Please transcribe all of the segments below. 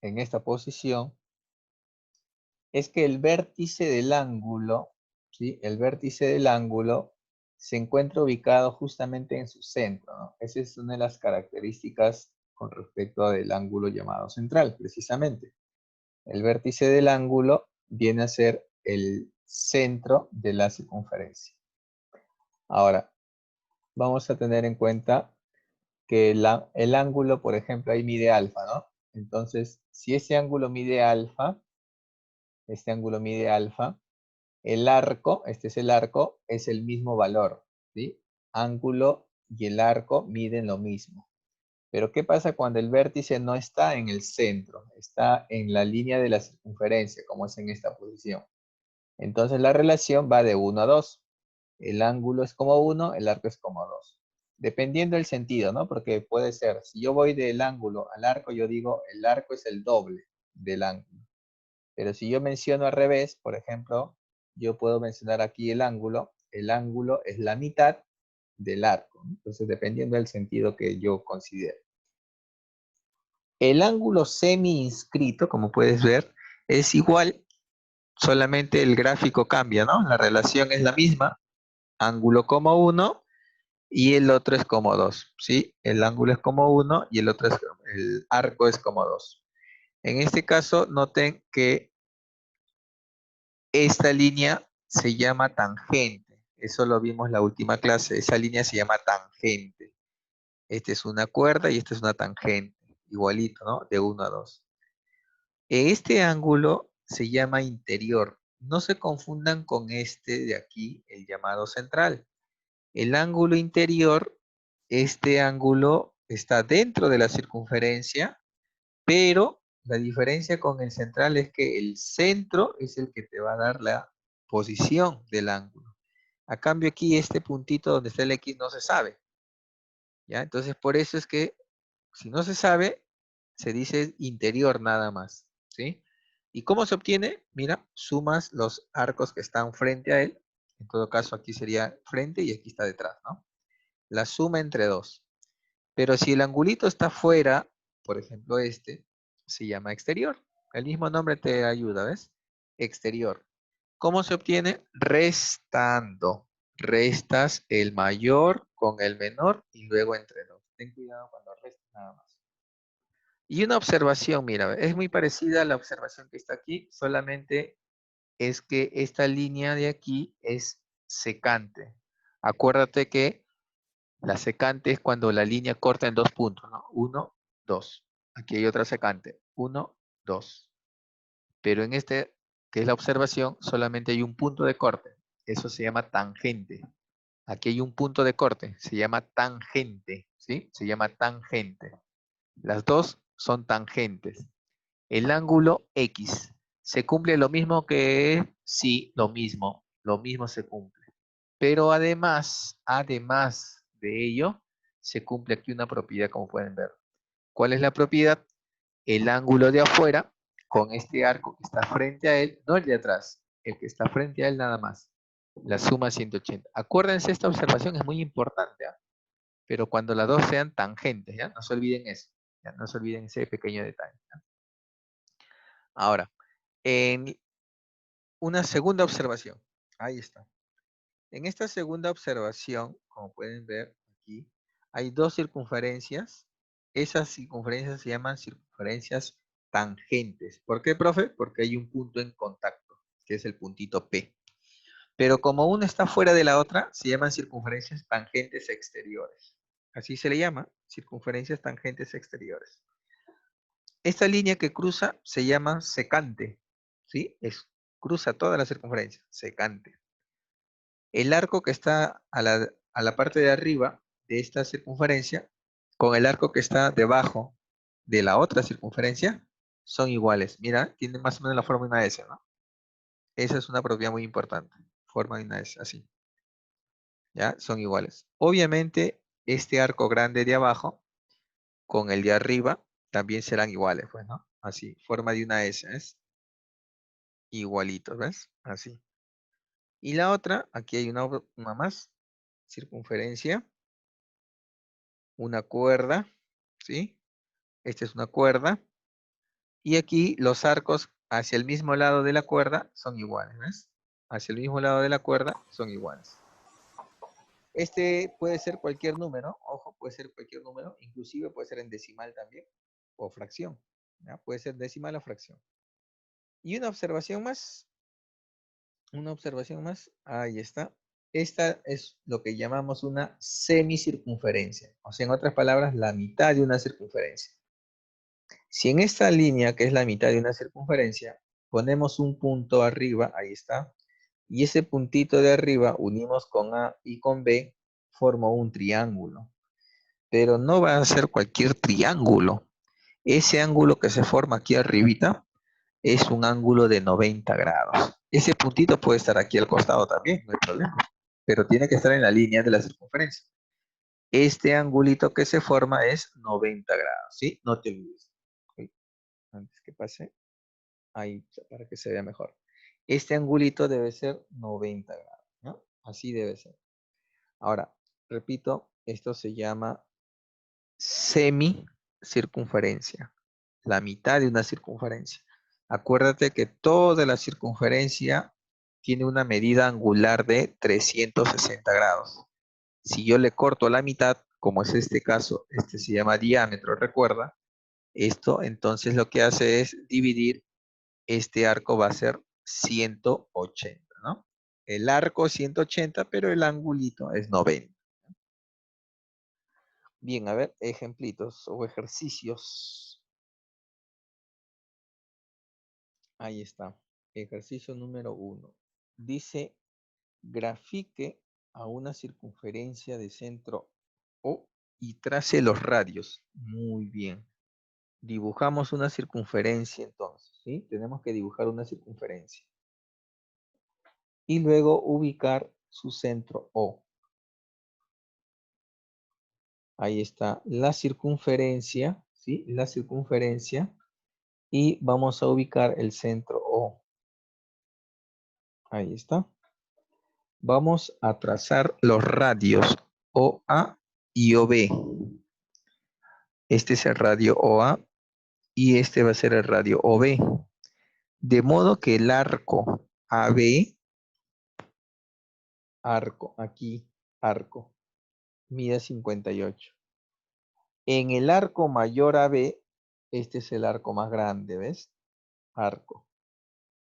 en esta posición es que el vértice del ángulo, ¿sí? El vértice del ángulo se encuentra ubicado justamente en su centro, ¿no? Esa es una de las características con respecto al ángulo llamado central, precisamente. El vértice del ángulo viene a ser el centro de la circunferencia. Ahora, vamos a tener en cuenta que el ángulo, por ejemplo, ahí mide alfa, ¿no? Entonces, si este ángulo mide alfa, el arco, este es el arco, es el mismo valor, ¿sí? Ángulo y el arco miden lo mismo. Pero ¿qué pasa cuando el vértice no está en el centro? Está en la línea de la circunferencia, como es en esta posición. Entonces la relación va de 1 a 2. El ángulo es como 1, el arco es como 2. Dependiendo del sentido, ¿no? Porque puede ser, si yo voy del ángulo al arco, yo digo el arco es el doble del ángulo. Pero si yo menciono al revés, por ejemplo, yo puedo mencionar aquí el ángulo es la mitad del arco, ¿no? Entonces, dependiendo del sentido que yo considere. El ángulo semi-inscrito, como puedes ver, es igual, solamente el gráfico cambia, ¿no? La relación es la misma, ángulo como 1 y el otro es como 2, ¿sí? El ángulo es como 1 y el arco es como 2. En este caso, noten que esta línea se llama tangente. Eso lo vimos en la última clase. Esa línea se llama tangente. Esta es una cuerda y esta es una tangente. Igualito, ¿no? De 1 a 2. Este ángulo se llama interior. No se confundan con este de aquí, el llamado central. El ángulo interior, este ángulo está dentro de la circunferencia, pero la diferencia con el central es que el centro es el que te va a dar la posición del ángulo. A cambio aquí este puntito donde está el X no se sabe. ¿Ya? Entonces por eso es que si no se sabe, se dice interior nada más. ¿Sí? ¿Y cómo se obtiene? Mira, sumas los arcos que están frente a él. En todo caso aquí sería frente y aquí está detrás, ¿no? La suma entre dos. Pero si el angulito está fuera, por ejemplo este, se llama exterior. El mismo nombre te ayuda, ¿ves? Exterior. ¿Cómo se obtiene? Restando. Restas el mayor con el menor y luego entre dos. Ten cuidado cuando restes nada más. Y una observación, mira, es muy parecida a la observación que está aquí, solamente es que esta línea de aquí es secante. Acuérdate que la secante es cuando la línea corta en dos puntos, ¿no? 1, 2. Aquí hay otra secante. 1, 2. Pero en este, que es la observación, solamente hay un punto de corte. Eso se llama tangente. Aquí hay un punto de corte. Se llama tangente. ¿Sí? Se llama tangente. Las dos son tangentes. El ángulo X. ¿Se cumple lo mismo que? Sí, lo mismo. Lo mismo se cumple. Pero además de ello, se cumple aquí una propiedad, como pueden ver. ¿Cuál es la propiedad? El ángulo de afuera, con este arco que está frente a él, no el de atrás, el que está frente a él nada más. La suma 180. Acuérdense, esta observación es muy importante, ¿ah? Pero cuando las dos sean tangentes, ¿ya? No se olviden eso, ¿ya? No se olviden ese pequeño detalle, ¿ya? Ahora, en una segunda observación. Ahí está. En esta segunda observación, como pueden ver aquí, hay dos circunferencias. Esas circunferencias se llaman circunferencias tangentes. ¿Por qué, profe? Porque hay un punto en contacto, que es el puntito P. Pero como una está fuera de la otra, se llaman circunferencias tangentes exteriores. Así se le llama, circunferencias tangentes exteriores. Esta línea que cruza se llama secante, ¿sí? Cruza toda la circunferencia, secante. El arco que está a la parte de arriba de esta circunferencia con el arco que está debajo de la otra circunferencia son iguales. Mira, tienen más o menos la forma de una S, ¿no? Esa es una propiedad muy importante. Forma de una S, así. ¿Ya? Son iguales. Obviamente, este arco grande de abajo con el de arriba también serán iguales, pues, ¿no? Así, forma de una S, ¿ves? Igualitos, ¿ves? Así. Y la otra, aquí hay una más, circunferencia, una cuerda, ¿sí? Esta es una cuerda Y aquí los arcos hacia el mismo lado de la cuerda son iguales, ¿ves? Hacia el mismo lado de la cuerda son iguales. Este puede ser cualquier número, ojo, puede ser cualquier número, inclusive puede ser en decimal también, o fracción, ¿ya? Puede ser decimal o fracción. Y una observación más, ahí está. Esta es lo que llamamos una semicircunferencia, o sea, en otras palabras, la mitad de una circunferencia. Si en esta línea, que es la mitad de una circunferencia, ponemos un punto arriba, ahí está, y ese puntito de arriba unimos con A y con B, forma un triángulo. Pero no va a ser cualquier triángulo. Ese ángulo que se forma aquí arribita es un ángulo de 90 grados. Ese puntito puede estar aquí al costado también, no hay problema. Pero tiene que estar en la línea de la circunferencia. Este angulito que se forma es 90 grados, ¿sí? No te olvides. ¿Ok? Antes que pase, ahí, para que se vea mejor. Este angulito debe ser 90 grados, ¿no? Así debe ser. Ahora, repito, esto se llama semicircunferencia, la mitad de una circunferencia. Acuérdate que toda la circunferencia tiene una medida angular de 360 grados. Si yo le corto la mitad, como es este caso, este se llama diámetro, recuerda, esto entonces lo que hace es dividir, este arco va a ser 180, ¿no? El arco 180, pero el angulito es 90. Bien, a ver, ejemplitos o ejercicios. Ahí está. Ejercicio número 1. Dice, grafique a una circunferencia de centro O y trace los radios. Muy bien. Dibujamos una circunferencia entonces, ¿sí? Tenemos que dibujar una circunferencia. Y luego ubicar su centro O. Ahí está la circunferencia, ¿sí? La circunferencia. Y vamos a ubicar el centro O. Ahí está. Vamos a trazar los radios OA y OB. Este es el radio OA y este va a ser el radio OB. De modo que el arco AB, arco, mide 58. En el arco mayor AB, este es el arco más grande, ¿ves? Arco.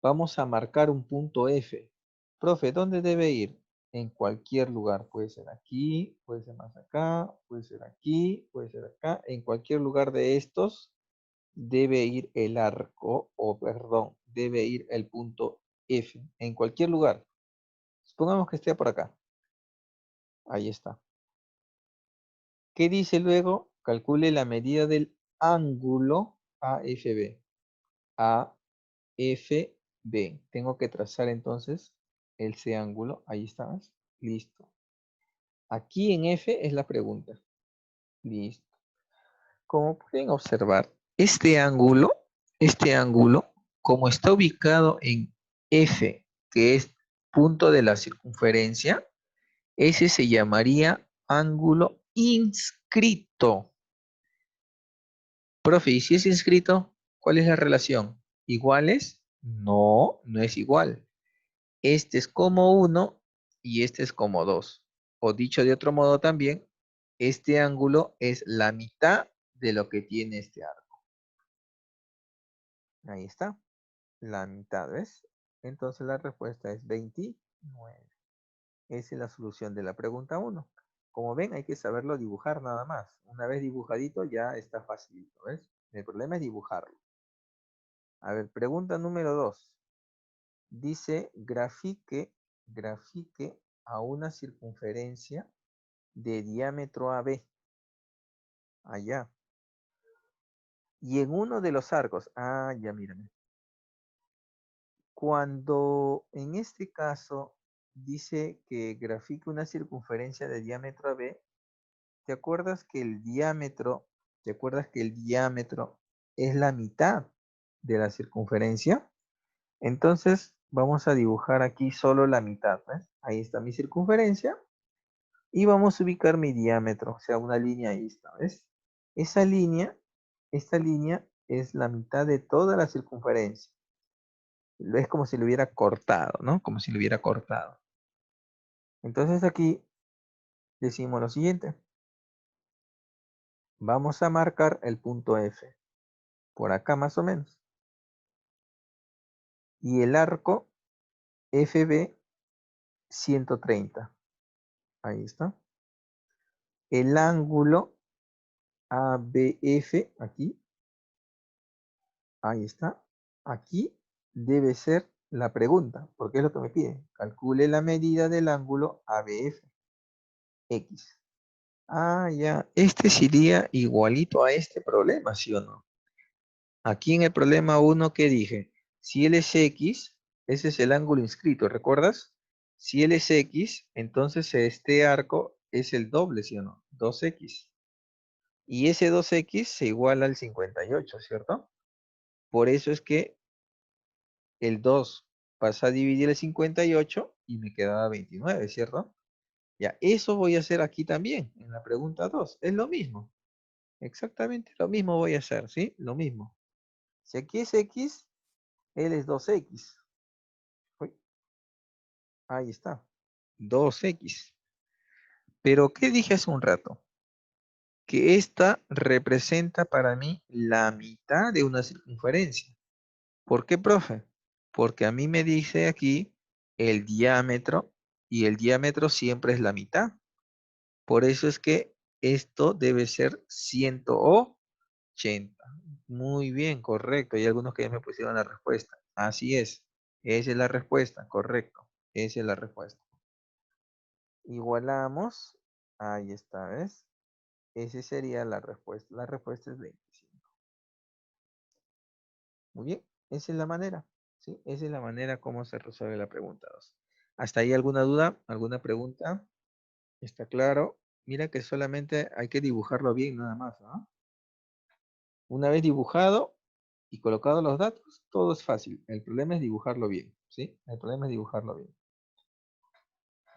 Vamos a marcar un punto F. Profe, ¿dónde debe ir? En cualquier lugar. Puede ser aquí, puede ser más acá, puede ser aquí, puede ser acá. En cualquier lugar de estos debe ir el arco, o perdón, debe ir el punto F. En cualquier lugar. Supongamos que esté por acá. Ahí está. ¿Qué dice luego? Calcule la medida del ángulo AFB. AFB. Tengo que trazar entonces ese ángulo. Ahí está. Listo. Aquí en F es la pregunta. Listo. Como pueden observar, este ángulo, como está ubicado en F, que es punto de la circunferencia, ese se llamaría ángulo inscrito. Profe, ¿y si es inscrito? ¿Cuál es la relación? ¿Iguales? No, no es igual. Este es como 1 y este es como 2. O dicho de otro modo también, este ángulo es la mitad de lo que tiene este arco. Ahí está, la mitad, ¿ves? Entonces la respuesta es 29. Esa es la solución de la pregunta 1. Como ven, hay que saberlo dibujar nada más. Una vez dibujadito ya está facilito, ¿ves? El problema es dibujarlo. A ver, pregunta número 2. Dice, grafique a una circunferencia de diámetro AB. Allá. Y en uno de los arcos, ya miren. Cuando en este caso dice que grafique una circunferencia de diámetro AB, ¿te acuerdas que el diámetro, es la mitad de la circunferencia? Entonces vamos a dibujar aquí solo la mitad, ¿ves? Ahí está mi circunferencia y vamos a ubicar mi diámetro, o sea, una línea ahí está, ¿ves? Esta línea es la mitad de toda la circunferencia. Es como si lo hubiera cortado, ¿no? Como si lo hubiera cortado. Entonces aquí decimos lo siguiente. Vamos a marcar el punto F. Por acá más o menos. Y el arco FB 130. Ahí está. El ángulo ABF, aquí. Ahí está. Aquí debe ser la pregunta, porque es lo que me pide. Calcule la medida del ángulo ABF. X. Ah, ya. Este sería igualito a este problema, ¿sí o no? Aquí en el problema 1, ¿qué dije? Si él es X, ese es el ángulo inscrito, ¿recuerdas? Si él es X, entonces este arco es el doble, ¿sí o no? 2X. Y ese 2X se iguala al 58, ¿cierto? Por eso es que el 2 pasa a dividir el 58 y me quedaba 29, ¿cierto? Ya, eso voy a hacer aquí también, en la pregunta 2. Es lo mismo. Exactamente lo mismo voy a hacer, ¿sí? Lo mismo. Si aquí es X, él es 2X. Uy, ahí está. 2X. Pero, ¿qué dije hace un rato? Que esta representa para mí la mitad de una circunferencia. ¿Por qué, profe? Porque a mí me dice aquí el diámetro y el diámetro siempre es la mitad. Por eso es que esto debe ser 180. Muy bien, correcto. Hay algunos que ya me pusieron la respuesta. Así es. Esa es la respuesta, correcto. Esa es la respuesta. Igualamos. Ahí está, ¿ves? Esa sería la respuesta. La respuesta es 25. Muy bien, esa es la manera. ¿Sí? Esa es la manera como se resuelve la pregunta 2. ¿Hasta ahí alguna duda? ¿Alguna pregunta? ¿Está claro? Mira que solamente hay que dibujarlo bien nada más, ¿no? Una vez dibujado y colocado los datos, todo es fácil. El problema es dibujarlo bien, ¿sí? El problema es dibujarlo bien.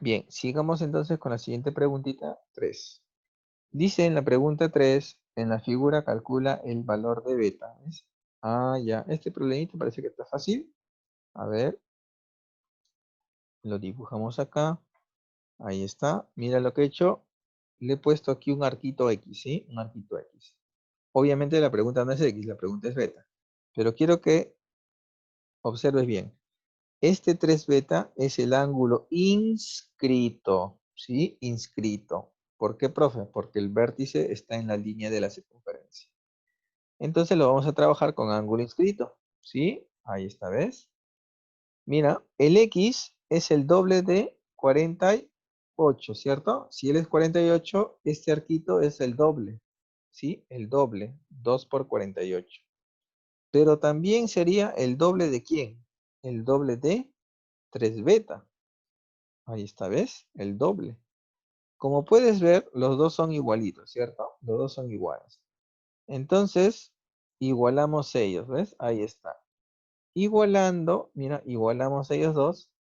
Bien, sigamos entonces con la siguiente preguntita 3. Dice en la pregunta 3, en la figura calcula el valor de beta. ¿Ves? Ah, ya. Este problemita parece que está fácil. A ver, lo dibujamos acá. Ahí está. Mira lo que he hecho. Le he puesto aquí un arquito X, ¿sí? Un arquito X. Obviamente la pregunta no es X, la pregunta es beta. Pero quiero que observes bien. Este 3 beta es el ángulo inscrito, ¿sí? Inscrito. ¿Por qué, profe? Porque el vértice está en la línea de la circunferencia. Entonces lo vamos a trabajar con ángulo inscrito, ¿sí? Ahí está, ¿ves? Mira, el X es el doble de 48, ¿cierto? Si él es 48, este arquito es el doble, ¿sí? El doble, 2 por 48. Pero también sería el doble de ¿quién? El doble de 3 beta. Ahí está, ¿ves? El doble. Como puedes ver, los dos son igualitos, ¿cierto? Los dos son iguales. Entonces, igualamos ellos, ¿ves? Ahí está. Igualando, mira, igualamos ellos dos.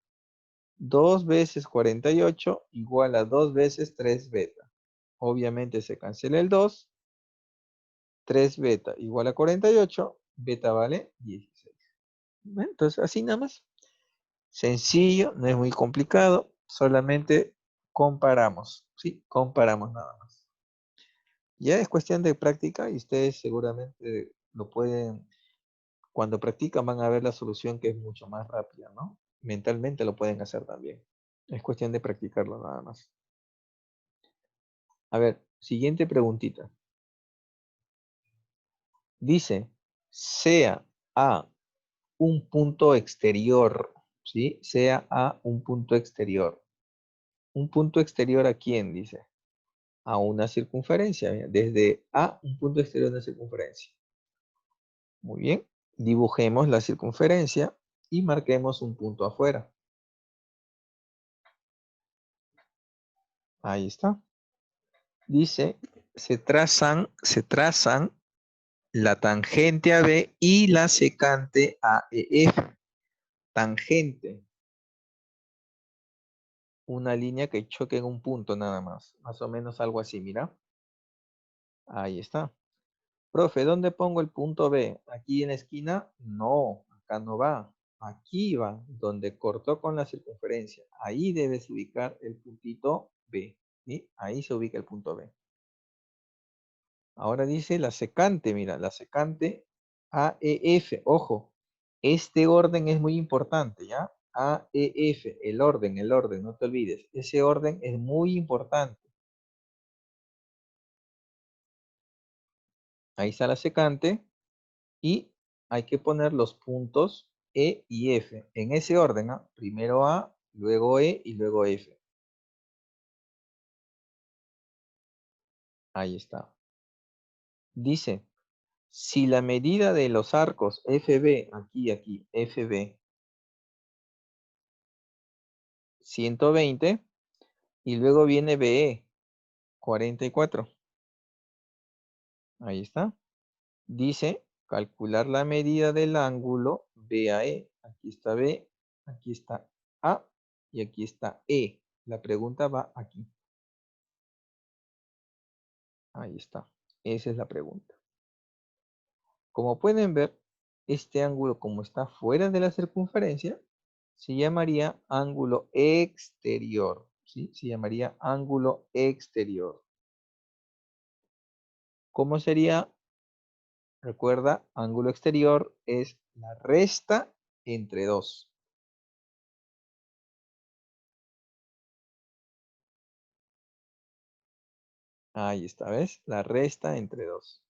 2 veces 48 igual a 2 veces 3 beta. Obviamente se cancela el 2. 3 beta igual a 48. Beta vale 16. Bueno, entonces, así nada más. Sencillo, no es muy complicado. Solamente comparamos. ¿Sí? Comparamos nada más. Ya es cuestión de práctica y ustedes seguramente lo pueden, cuando practican van a ver la solución que es mucho más rápida, ¿no? Mentalmente lo pueden hacer también. Es cuestión de practicarlo nada más. A ver, siguiente preguntita. Dice, sea A un punto exterior, ¿sí? Sea A un punto exterior. ¿Un punto exterior a quién? Dice. A una circunferencia. Mira, desde A, un punto exterior de una circunferencia. Muy bien. Dibujemos la circunferencia y marquemos un punto afuera. Ahí está. Dice, se trazan la tangente a B y la secante a EF. Tangente. Una línea que choque en un punto nada más. Más o menos algo así, mira. Ahí está. Profe, ¿dónde pongo el punto B? ¿Aquí en la esquina? No, acá no va. Aquí va, donde cortó con la circunferencia. Ahí debes ubicar el puntito B. ¿Sí? Ahí se ubica el punto B. Ahora dice la secante, mira, la secante AEF. Ojo, este orden es muy importante, ¿ya? AEF, el orden, no te olvides. Ese orden es muy importante. Ahí está la secante y hay que poner los puntos E y F en ese orden, ¿ah? Primero A, luego E y luego F. Ahí está. Dice, si la medida de los arcos FB, aquí, FB, 120, y luego viene BE, 44. Ahí está. Dice, calcular la medida del ángulo BAE. Aquí está B, aquí está A y aquí está E. La pregunta va aquí. Ahí está. Esa es la pregunta. Como pueden ver, este ángulo, como está fuera de la circunferencia, se llamaría ángulo exterior. ¿Sí? Se llamaría ángulo exterior. ¿Cómo sería? Recuerda, ángulo exterior es la resta entre dos. Ahí está, ¿ves? La resta entre dos.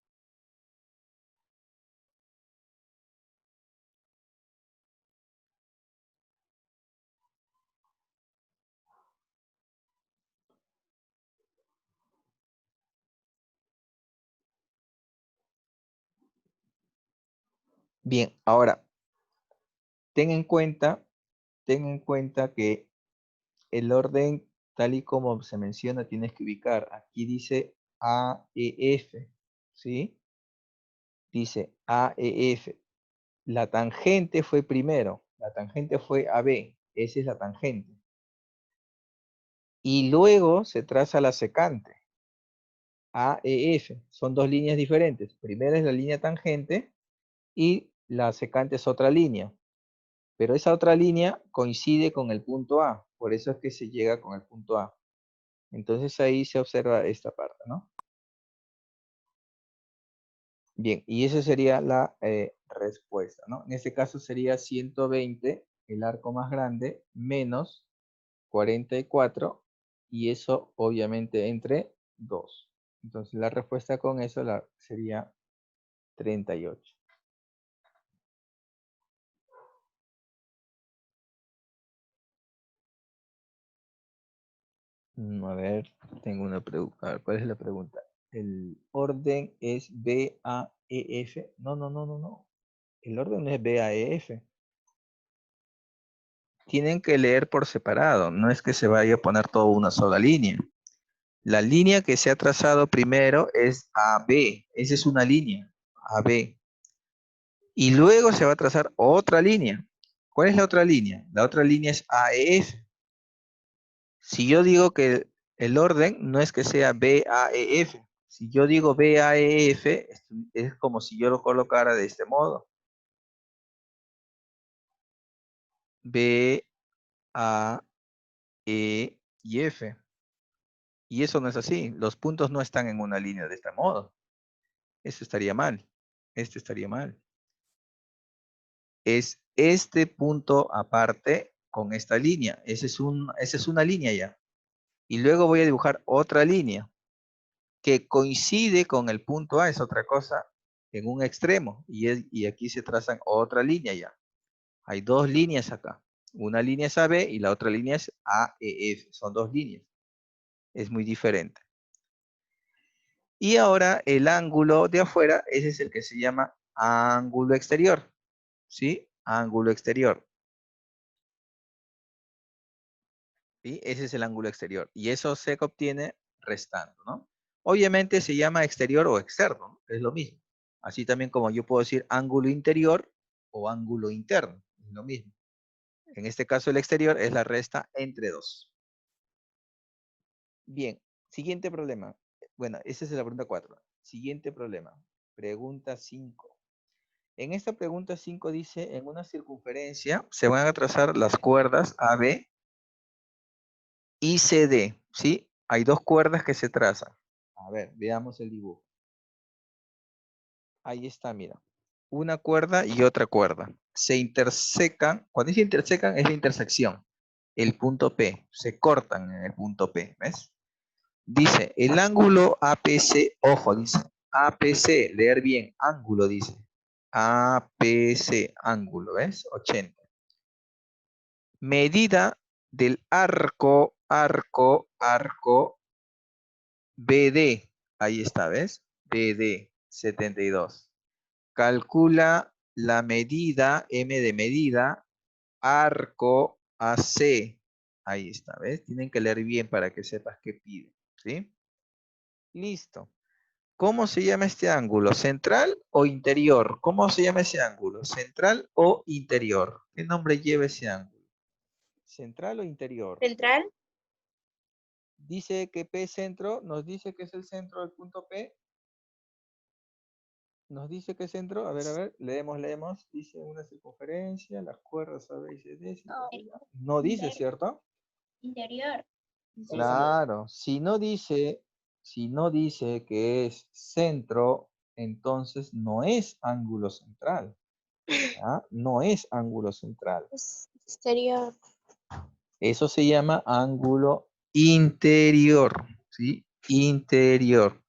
Bien, ahora, ten en cuenta, ten en cuenta que el orden, tal y como se menciona, tienes que ubicar. Aquí dice AEF, ¿sí? Dice AEF. La tangente fue primero. La tangente fue AB. Esa es la tangente. Y luego se traza la secante. AEF. Son dos líneas diferentes. Primera es la línea tangente y la secante es otra línea. Pero esa otra línea coincide con el punto A. Por eso es que se llega con el punto A. Entonces ahí se observa esta parte, ¿no? Bien, y esa sería la respuesta, ¿no? En este caso sería 120, el arco más grande, menos 44, y eso obviamente entre 2. Entonces la respuesta con eso sería 38. A ver, tengo una pregunta. A ver, ¿cuál es la pregunta? ¿El orden es BAEF? No, no, no, no, no. El orden no es BAEF. Tienen que leer por separado. No es que se vaya a poner toda una sola línea. La línea que se ha trazado primero es AB. Esa es una línea, AB. Y luego se va a trazar otra línea. ¿Cuál es la otra línea? La otra línea es AEF. Si yo digo que el orden no es que sea BAEF. Si yo digo BAEF, es como si yo lo colocara de este modo. B, A, E y F. Y eso no es así. Los puntos no están en una línea de este modo. Eso estaría mal. Este estaría mal. Es este punto aparte con esta línea. Esa es una línea ya. Y luego voy a dibujar otra línea que coincide con el punto A, es otra cosa, en un extremo. Y aquí se trazan otra línea ya. Hay dos líneas acá. Una línea es AB y la otra línea es AEF. Son dos líneas. Es muy diferente. Y ahora el ángulo de afuera, ese es el que se llama ángulo exterior. ¿Sí? Ángulo exterior. ¿Sí? Ese es el ángulo exterior. Y eso se obtiene restando, ¿no? Obviamente se llama exterior o externo, ¿no? Es lo mismo. Así también como yo puedo decir ángulo interior o ángulo interno, es lo mismo. En este caso el exterior es la resta entre dos. Bien, siguiente problema. Bueno, esa es la pregunta 4. Siguiente problema. Pregunta 5. En esta pregunta 5 dice, en una circunferencia se van a trazar las cuerdas AB y CD, ¿sí? Hay dos cuerdas que se trazan. A ver, veamos el dibujo. Ahí está, mira. Una cuerda y otra cuerda. Se intersecan, cuando dice intersecan es la intersección. El punto P, se cortan en el punto P, ¿ves? Dice, el ángulo APC, ojo, dice, APC, leer bien, ángulo, dice. APC, ángulo, ¿ves? 80. Medida del arco BD. Ahí está, ¿ves? BD, 72. Calcula la medida, M de medida, arco AC. Ahí está, ¿ves? Tienen que leer bien para que sepas qué pide, ¿sí? Listo. ¿Cómo se llama este ángulo? ¿Central o interior? ¿Cómo se llama ese ángulo? ¿Central o interior? ¿Qué nombre lleva ese ángulo? ¿Central o interior? Central. Dice que P centro, nos dice que es el centro del punto P. Nos dice que es centro, a ver, leemos. Dice una circunferencia, las cuerdas A, B y C, D. No dice, ¿cierto? Interior. Claro, si no dice que es centro, entonces no es ángulo central. ¿Ah? No es ángulo central. Exterior. Eso se llama ángulo interior, ¿sí? Interior.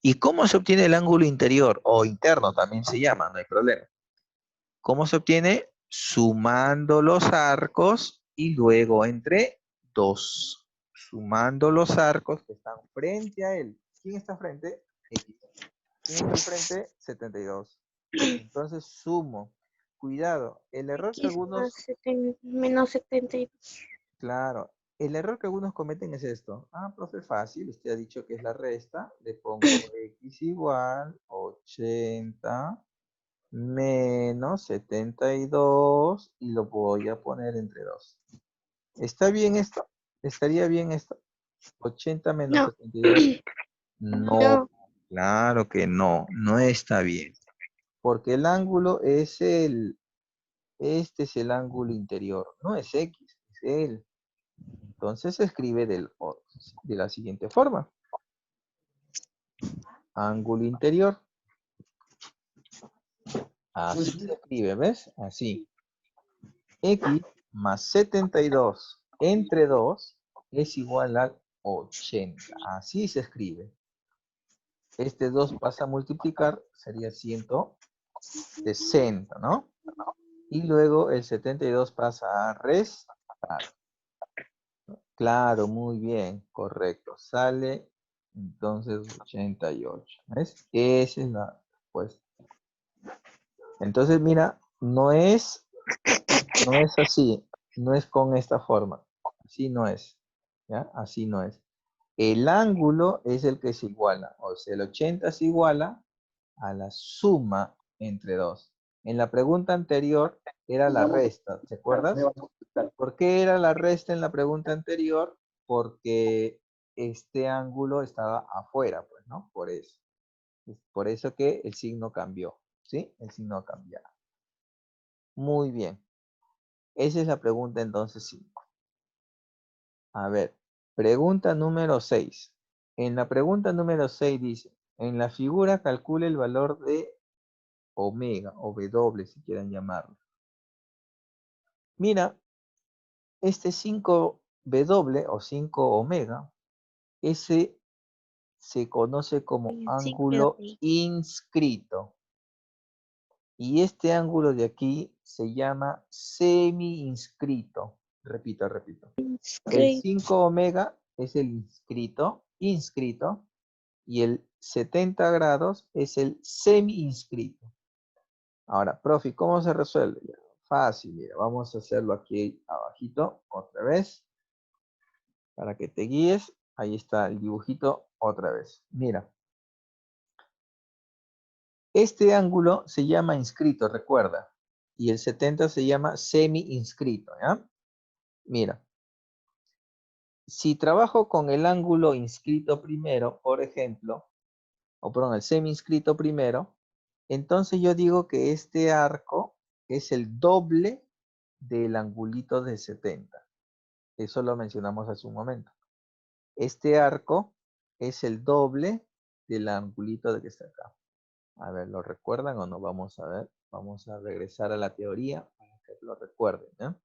¿Y cómo se obtiene el ángulo interior? O interno también se llama, no hay problema. ¿Cómo se obtiene? Sumando los arcos y luego entre 2. Sumando los arcos que están frente a él. ¿Quién está frente? X. ¿Quién está al frente? 72. Entonces sumo. Cuidado, el error que X algunos, más menos 72. claro, el error que algunos cometen es esto. Ah, profe, fácil, usted ha dicho que es la resta. Le pongo X igual 80 menos 72 y lo voy a poner entre 2. ¿Está bien esto? ¿Estaría bien esto? 80 menos No. 72. No, No. claro que no, no está bien. Porque el ángulo es este es el ángulo interior, no es X, es él. Entonces se escribe de la siguiente forma. Ángulo interior. Así se escribe, ¿ves? Así. X más 72 entre 2 es igual a 80. Así se escribe. Este 2 pasa a multiplicar, sería 160, ¿no? Y luego el 72 pasa a restar. Claro, muy bien, correcto. Sale entonces 88. ¿Ves? Esa es la respuesta. Entonces, mira, no es así, no es con esta forma. Así no es. ¿Ya? Así no es. El ángulo es el que se iguala. O sea, el 80 se iguala a la suma entre 2. En la pregunta anterior era la resta, ¿te acuerdas? ¿Por qué era la resta en la pregunta anterior? Porque este ángulo estaba afuera, pues, ¿no? Por eso. Es por eso que el signo cambió, ¿sí? El signo cambió. Muy bien. Esa es la pregunta entonces 5. A ver, pregunta número 6. En la pregunta número 6 dice, en la figura calcule el valor de omega, o W si quieren llamarlo. Mira, este 5W o 5 omega, ese se conoce como Sí, ángulo inscrito. Y este ángulo de aquí se llama semi-inscrito. Repito. El 5 omega es el inscrito, y el 70 grados es el semi-inscrito. Ahora, profe, ¿cómo se resuelve? Fácil, mira, vamos a hacerlo aquí abajito, otra vez, para que te guíes. Ahí está el dibujito otra vez. Mira, este ángulo se llama inscrito, recuerda, y el 70 se llama semi-inscrito, ¿ya? Mira, si trabajo con el ángulo inscrito primero, por ejemplo, o perdón, el semi-inscrito primero, entonces yo digo que este arco es el doble del angulito de 70. Eso lo mencionamos hace un momento. Este arco es el doble del angulito de que está acá. A ver, ¿lo recuerdan o no? Vamos a ver. Vamos a regresar a la teoría para que lo recuerden, ¿no?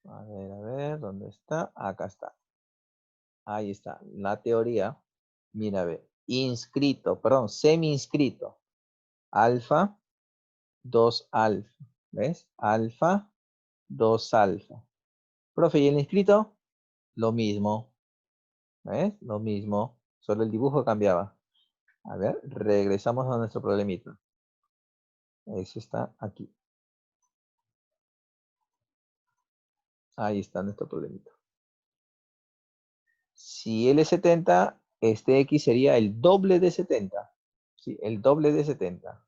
A ver, ¿dónde está? Acá está. Ahí está, la teoría. Mira, ve, inscrito, perdón, semi-inscrito. Alfa, 2 alfa. ¿Ves? Alfa, 2 alfa. Profe, ¿y el inscrito? Lo mismo. ¿Ves? Lo mismo. Solo el dibujo cambiaba. A ver, regresamos a nuestro problemita. Eso está aquí. Ahí está nuestro problemita. Si L es 70, este X sería el doble de 70. ¿Sí? El doble de 70.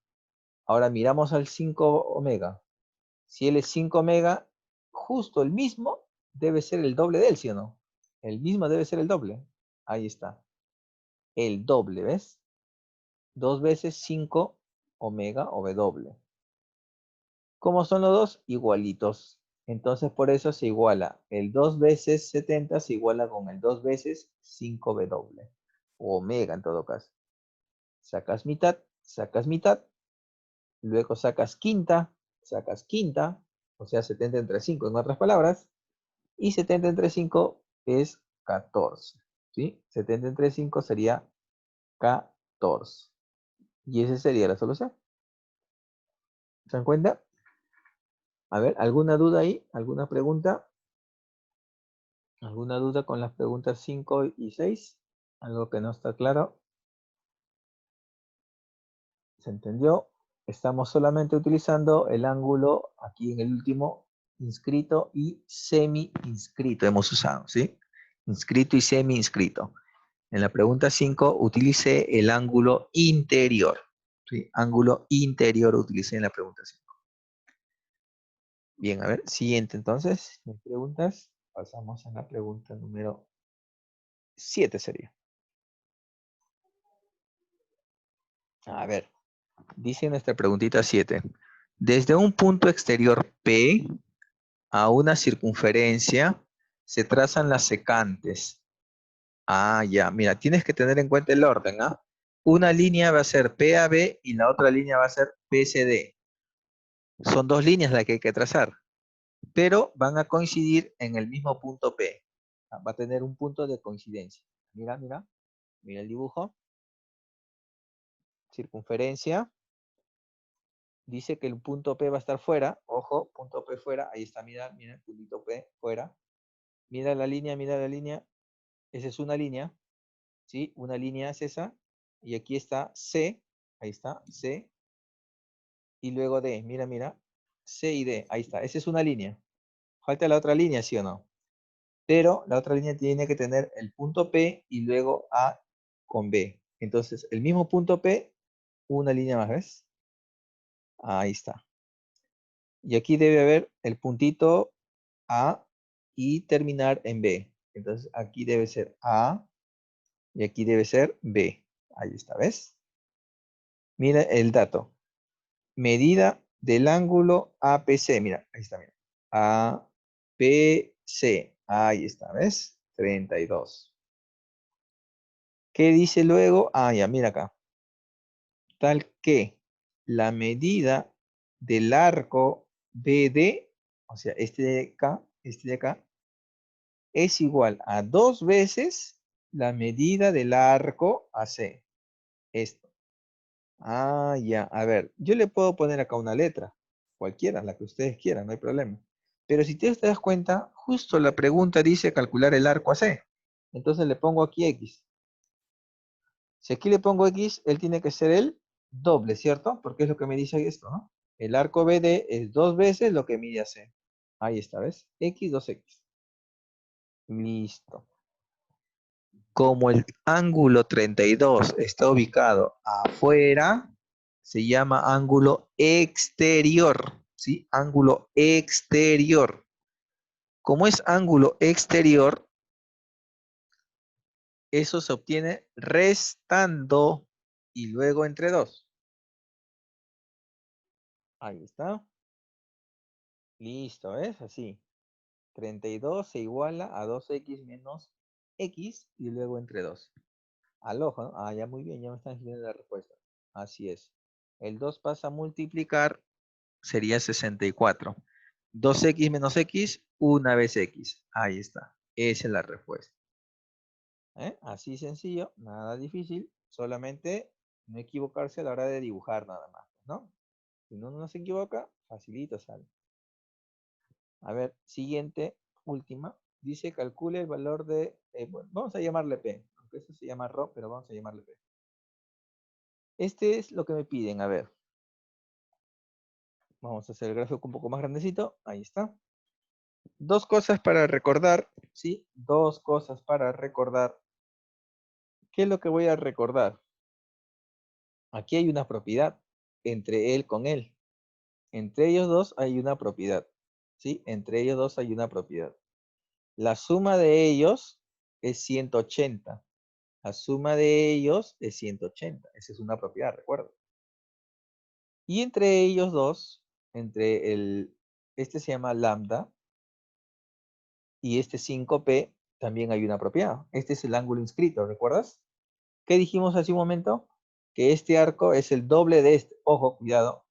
Ahora miramos al 5 omega. Si L es 5 omega, justo el mismo debe ser el doble de él, ¿sí o no? El mismo debe ser el doble. Ahí está. El doble, ¿ves? 2 veces 5 omega o W. ¿Cómo son los dos? Igualitos. Entonces por eso se iguala. El 2 veces 70 se iguala con el 2 veces 5W. O omega en todo caso. Sacas mitad, luego sacas quinta, o sea 70 entre 5 en otras palabras, y 70 entre 5 es 14, ¿sí? 70 entre 5 sería 14. Y esa sería la solución. ¿Se dan cuenta? A ver, ¿alguna duda ahí? ¿Alguna pregunta? ¿Alguna duda con las preguntas 5 y 6? ¿Algo que no está claro? ¿Se entendió? Estamos solamente utilizando el ángulo aquí en el último, inscrito y semi-inscrito hemos usado, ¿sí? Inscrito y semi-inscrito. En la pregunta 5 utilice el ángulo interior. ¿Sí? Ángulo interior utilicé en la pregunta 5. Bien, a ver, siguiente entonces. ¿Me preguntas? Pasamos a la pregunta número 7 sería. A ver, dice nuestra preguntita 7. Desde un punto exterior P a una circunferencia se trazan las secantes. Ah, ya, mira, tienes que tener en cuenta el orden, ¿ah? Una línea va a ser PAB y la otra línea va a ser PCD. Son dos líneas las que hay que trazar, pero van a coincidir en el mismo punto P. Va a tener un punto de coincidencia. Mira, mira, mira el dibujo. Circunferencia. Dice que el punto P va a estar fuera. Ojo, punto P fuera. Ahí está, mira, mira, el puntito P fuera. Mira la línea, mira la línea. Esa es una línea. ¿Sí? Una línea es esa. Y aquí está C. Ahí está, C. Y luego D. Mira, mira. C y D. Ahí está. Esa es una línea. Falta la otra línea, ¿sí o no? Pero la otra línea tiene que tener el punto P y luego A con B. Entonces, el mismo punto P, una línea más, ¿ves? Ahí está. Y aquí debe haber el puntito A y terminar en B. Entonces, aquí debe ser A y aquí debe ser B. Ahí está, ¿ves? Mira el dato. Medida del ángulo APC. Mira, ahí está, mira. APC. Ahí está, ¿ves? 32. ¿Qué dice luego? Ah, ya, mira acá. Tal que la medida del arco BD, o sea, este de acá, es igual a 2 veces la medida del arco AC. Esto. Ah, ya. A ver, yo le puedo poner acá una letra, cualquiera, la que ustedes quieran, no hay problema. Pero si te das cuenta, justo la pregunta dice calcular el arco AC. Entonces le pongo aquí X. Si aquí le pongo X, él tiene que ser el doble, ¿cierto? Porque es lo que me dice esto, ¿no? El arco BD es 2 veces lo que mide AC. Ahí está, ¿ves? X, 2X. Listo. Como el ángulo 32 está ubicado afuera, se llama ángulo exterior, ¿sí? Ángulo exterior. Como es ángulo exterior, Eso se obtiene restando y luego entre 2. Ahí está. Listo, ¿ves? Así. 32 se iguala a 2x menos x y luego entre 2. Al ojo, ¿no? Ah, ya muy bien, ya me están escribiendo la respuesta. Así es. El 2 pasa a multiplicar, sería 64. 2x menos x, una vez x. Ahí está. Esa es la respuesta. Así sencillo, nada difícil. Solamente no equivocarse a la hora de dibujar nada más, ¿no? Si uno no se equivoca, facilito sale. A ver, siguiente, última. Dice calcule el valor de, bueno, vamos a llamarle P, aunque eso se llama RO, pero vamos a llamarle P. Este es lo que me piden, a ver. Vamos a hacer el gráfico un poco más grandecito, ahí está. Dos cosas para recordar, ¿sí? Dos cosas para recordar. ¿Qué es lo que voy a recordar? Aquí hay una propiedad entre él con él. Entre ellos dos hay una propiedad, ¿sí? Entre ellos dos hay una propiedad. La suma de ellos es 180. La suma de ellos es 180. Esa es una propiedad, recuerda. Y entre ellos dos, este se llama lambda y este 5p, también hay una propiedad. Este es el ángulo inscrito, ¿recuerdas? ¿Qué dijimos hace un momento? Que este arco es el doble de este. Ojo, cuidado.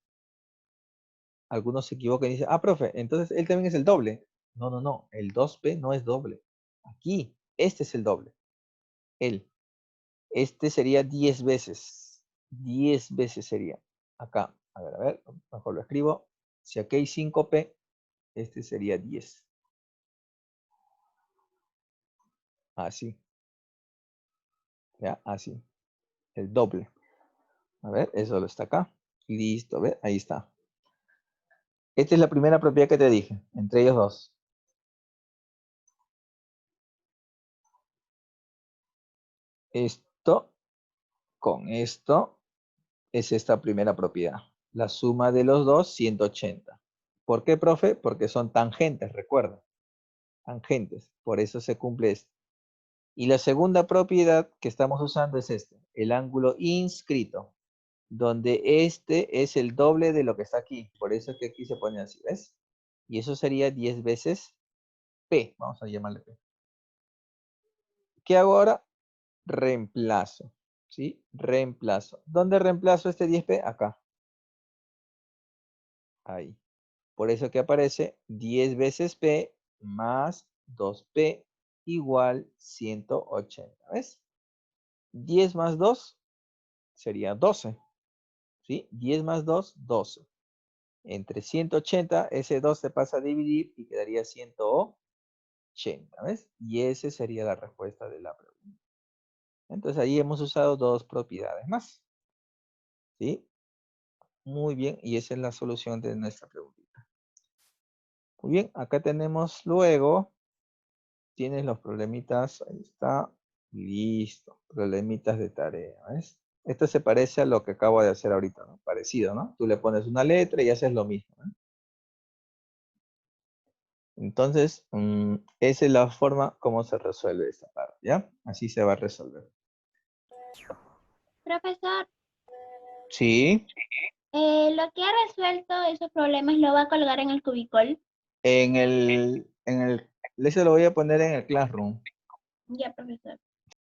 Algunos se equivocan y dicen, ah, profe, entonces él también es el doble. No, no, no. El 2p no es doble. Aquí, este es el doble. Él. Este sería 10 veces. 10 veces sería. Acá. A ver. Mejor lo escribo. Si aquí hay 5p, este sería 10. Así. ¿Ya? Así. El doble. A ver, eso lo está acá. Listo, ¿ves? Ahí está. Esta es la primera propiedad que te dije, entre ellos dos. Esto con esto es esta primera propiedad. La suma de los dos, 180. ¿Por qué, profe? Porque son tangentes, recuerda. Tangentes. Por eso se cumple esto. Y la segunda propiedad que estamos usando es este, el ángulo inscrito, donde este es el doble de lo que está aquí. Por eso es que aquí se pone así, ¿ves? Y eso sería 10 veces P. Vamos a llamarle P. ¿Qué hago ahora? Reemplazo. ¿Sí? Reemplazo. ¿Dónde reemplazo este 10p? Acá. Ahí. Por eso que aparece 10 veces p más 2p igual 180. ¿Ves? 10 más 2 sería 12. ¿Sí? 10 más 2, 12. Entre 180, ese 2 se pasa a dividir y quedaría 180. ¿Ves? Y esa sería la respuesta de la pregunta. Entonces ahí hemos usado dos propiedades más. ¿Sí? Muy bien, y esa es la solución de nuestra preguntita. Muy bien, acá tenemos luego, tienes los problemitas, ahí está, listo, problemitas de tarea, ¿ves? Esto se parece a lo que acabo de hacer ahorita, ¿no? Parecido, ¿no? Tú le pones una letra y haces lo mismo, ¿no? Entonces, esa es la forma como se resuelve esta parte, ¿ya? Así se va a resolver. Profesor, Sí, lo que ha resuelto esos problemas lo va a colgar en el cubículo. eso lo voy a poner en el Classroom. Ya, profesor.